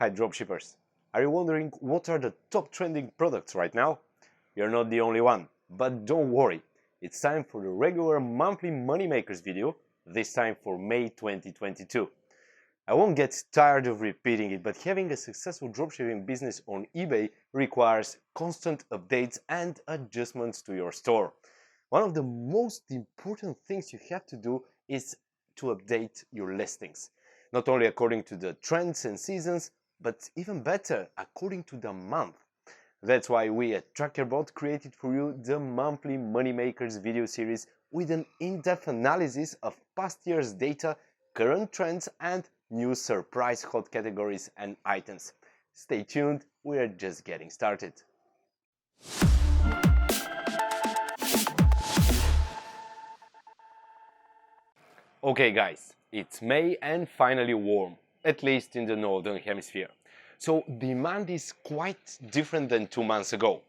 Hi dropshippers! Are you wondering what are the top trending products right now? You're not the only one, but don't worry, it's time for the regular monthly Moneymakers video, this time for May 2022. I won't get tired of repeating it, but having a successful dropshipping business on eBay requires constant updates and adjustments to your store. One of the most important things you have to do is to update your listings, not only according to the trends and seasons, but even better, according to the month. That's why we at Trackerbot created for you the monthly Moneymakers video series with an in-depth analysis of past year's data, current trends, and new surprise hot categories and items. Stay tuned, we're just getting started. Okay guys, it's May and finally warm, at least in the northern hemisphere. So demand is quite different than 2 months ago.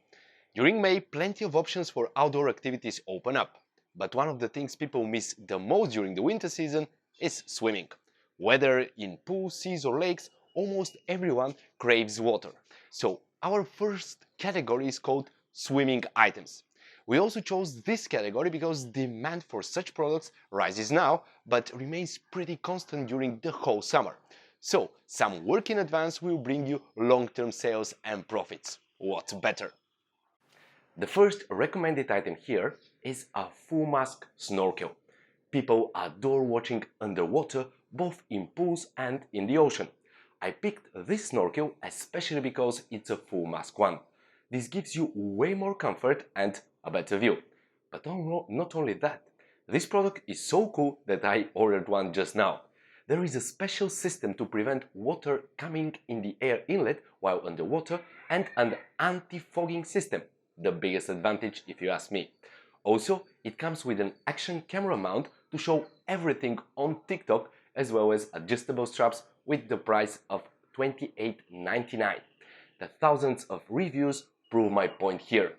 During May, plenty of options for outdoor activities open up. But one of the things people miss the most during the winter season is swimming. Whether in pools, seas or lakes, almost everyone craves water. So our first category is called swimming items. We also chose this category because demand for such products rises now, but remains pretty constant during the whole summer. So, some work in advance will bring you long-term sales and profits. What's better? The first recommended item here is a full mask snorkel. People adore watching underwater, both in pools and in the ocean. I picked this snorkel especially because it's a full mask one. This gives you way more comfort and a better view. But not only that, this product is so cool that I ordered one just now. There is a special system to prevent water coming in the air inlet while underwater and an anti-fogging system. The biggest advantage if you ask me. Also, it comes with an action camera mount to show everything on TikTok as well as adjustable straps with the price of $28.99. The thousands of reviews prove my point here.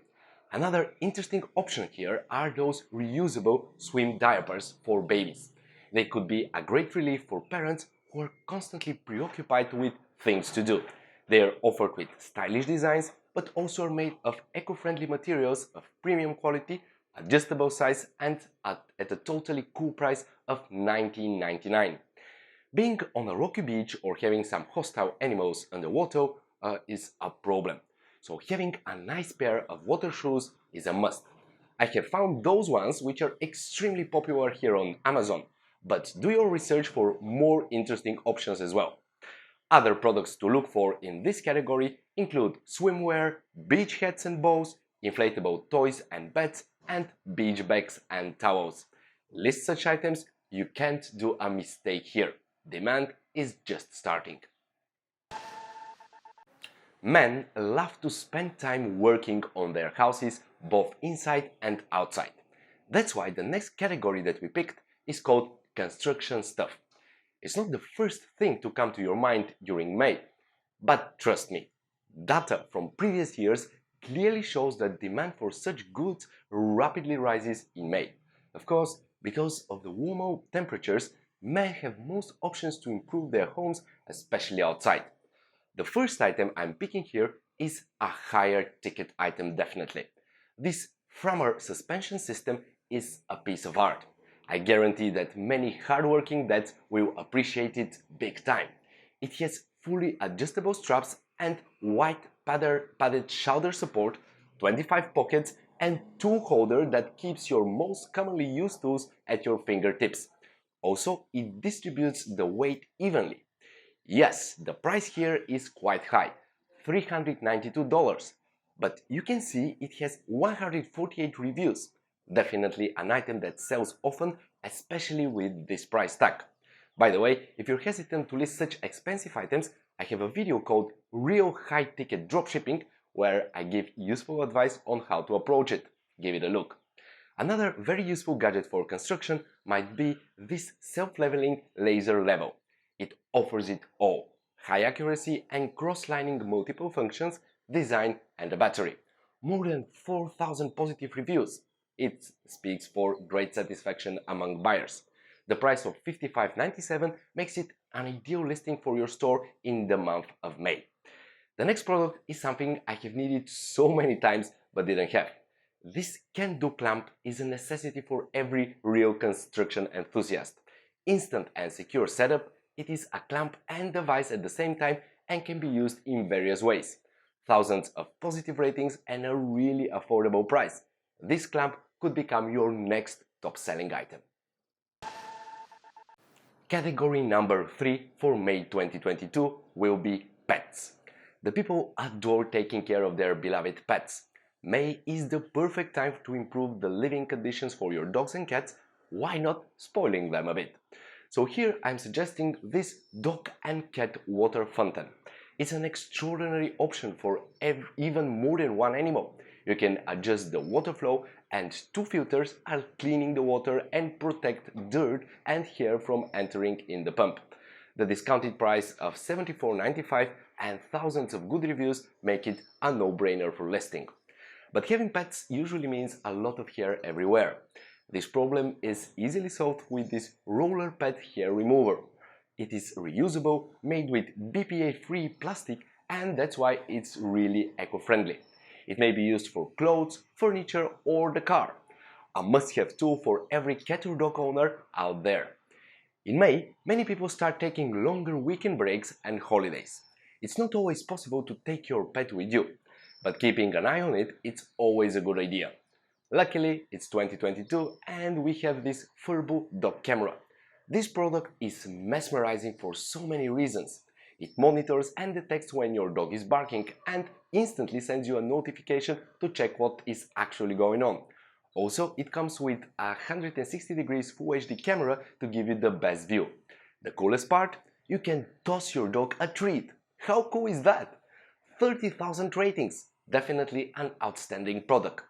Another interesting option here are those reusable swim diapers for babies. They could be a great relief for parents who are constantly preoccupied with things to do. They are offered with stylish designs, but also are made of eco-friendly materials of premium quality, adjustable size, and at a totally cool price of $19.99. Being on a rocky beach or having some hostile animals underwater is a problem. So having a nice pair of water shoes is a must. I have found those ones which are extremely popular here on Amazon, but do your research for more interesting options as well. Other products to look for in this category include swimwear, beach hats and bows, inflatable toys and beds, and beach bags and towels. List such items, you can't do a mistake here. Demand is just starting. Men love to spend time working on their houses both inside and outside. That's why the next category that we picked is called construction stuff. It's not the first thing to come to your mind during May, but trust me, data from previous years clearly shows that demand for such goods rapidly rises in May. Of course, because of the warmer temperatures, men have most options to improve their homes, especially outside. The first item I'm picking here is a higher ticket item definitely. This Frommer suspension system is a piece of art. I guarantee that many hardworking dads will appreciate it big time. It has fully adjustable straps and white padded shoulder support, 25 pockets and tool holder that keeps your most commonly used tools at your fingertips. Also, it distributes the weight evenly. Yes, the price here is quite high, $392, but you can see it has 148 reviews. Definitely an item that sells often, especially with this price tag. By the way, if you're hesitant to list such expensive items, I have a video called Real High Ticket Dropshipping where I give useful advice on how to approach it. Give it a look. Another very useful gadget for construction might be this self-leveling laser level. It offers it all: high accuracy and cross-lining multiple functions, design and a battery. More than 4,000 positive reviews. It speaks for great satisfaction among buyers. The price of $55.97 makes it an ideal listing for your store in the month of May. The next product is something I have needed so many times but didn't have. This can-do clamp is a necessity for every real construction enthusiast. Instant and secure setup, it is a clamp and device at the same time and can be used in various ways. Thousands of positive ratings and a really affordable price. This clamp could become your next top-selling item. Category number 3 for May 2022 will be pets. The people adore taking care of their beloved pets. May is the perfect time to improve the living conditions for your dogs and cats. Why not spoiling them a bit? So here I'm suggesting this dog and cat water fountain. It's an extraordinary option for even more than one animal. You can adjust the water flow and 2 filters are cleaning the water and protect dirt and hair from entering in the pump. The discounted price of $74.95 and thousands of good reviews make it a no-brainer for listing. But having pets usually means a lot of hair everywhere. This problem is easily solved with this roller pet hair remover. It is reusable, made with BPA-free plastic, and that's why it's really eco-friendly. It may be used for clothes, furniture, or the car. A must-have tool for every cat or dog owner out there. In May, many people start taking longer weekend breaks and holidays. It's not always possible to take your pet with you, but keeping an eye on it, it's always a good idea. Luckily, it's 2022 and we have this Furbo dog camera. This product is mesmerizing for so many reasons. It monitors and detects when your dog is barking and instantly sends you a notification to check what is actually going on. Also, it comes with a 160 degrees Full HD camera to give you the best view. The coolest part? You can toss your dog a treat. How cool is that? 30,000 ratings. Definitely an outstanding product.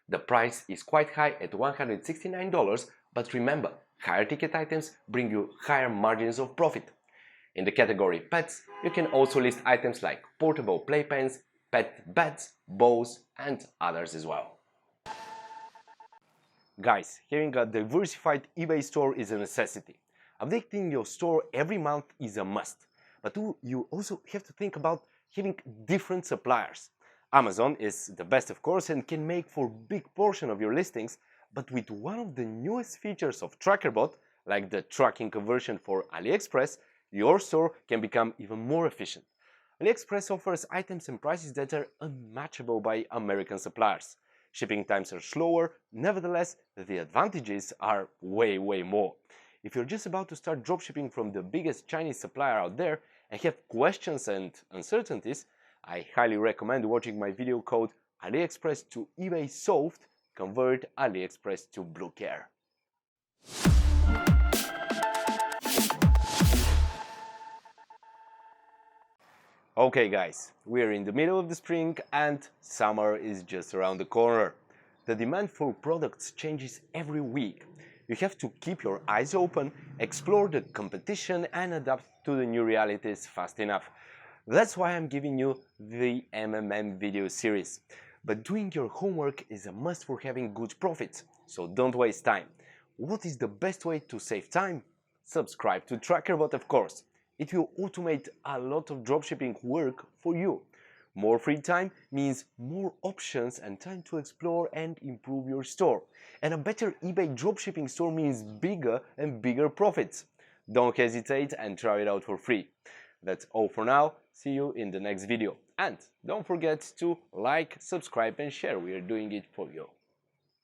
The price is quite high at $169, but remember, higher ticket items bring you higher margins of profit. In the category pets, you can also list items like portable playpens, pet beds, bows, and others as well. Guys, having a diversified eBay store is a necessity. Updating your store every month is a must. But you also have to think about having different suppliers. Amazon is the best, of course, and can make for a big portion of your listings, but with one of the newest features of Trackerbot, like the tracking conversion for AliExpress, your store can become even more efficient. AliExpress offers items and prices that are unmatchable by American suppliers. Shipping times are slower, nevertheless, the advantages are way more. If you're just about to start dropshipping from the biggest Chinese supplier out there and have questions and uncertainties, I highly recommend watching my video called AliExpress to eBay Solved, Convert AliExpress to bluecare. Okay guys, we're in the middle of the spring and summer is just around the corner. The demand for products changes every week. You have to keep your eyes open, explore the competition and adapt to the new realities fast enough. That's why I'm giving you the video series. But doing your homework is a must for having good profits, so don't waste time. What is the best way to save time? Subscribe to Trackerbot, of course. It will automate a lot of dropshipping work for you. More free time means more options and time to explore and improve your store. And a better eBay dropshipping store means bigger and bigger profits. Don't hesitate and try it out for free. That's all for now. See you in the next video. And don't forget to like, subscribe and share. We are doing it for you.